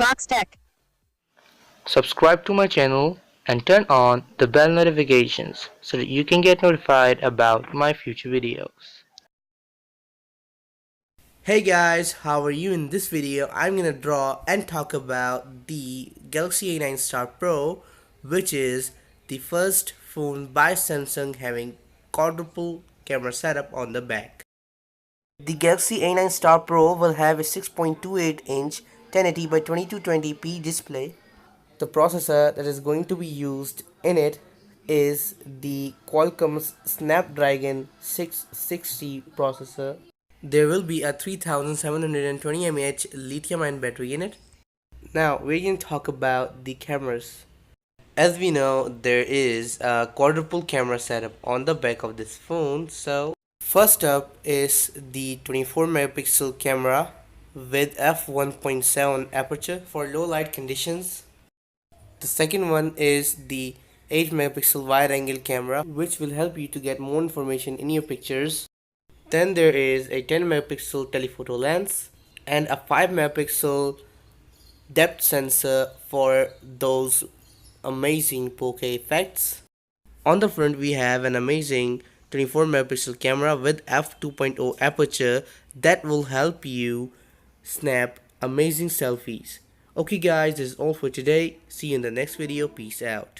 BOXTECH. Subscribe to my channel and turn on the bell notifications so that you can get notified about my future videos. Hey guys, how are you? In this video, I'm gonna draw and talk about the Galaxy A9 Star Pro, which is the first phone by Samsung having quadruple camera setup on the back. The Galaxy A9 Star Pro will have a 6.28-inch 1080 by 2220p display. The processor that is going to be used in it is the Qualcomm Snapdragon 660 processor. There will be a 3720 mAh lithium-ion battery in it. Now we can talk about the cameras. As we know, there is a quadruple camera setup on the back of this phone. So first up is the 24 megapixel camera with f1.7 aperture for low light conditions. The second one is the 8 megapixel wide angle camera, which will help you to get more information in your pictures. Then there is a 10 megapixel telephoto lens and a 5 megapixel depth sensor for those amazing bokeh effects. On the front we have an amazing 24 megapixel camera with f2.0 aperture that will help you snap amazing selfies. Okay guys, this is all for today. See you in the next video. Peace out.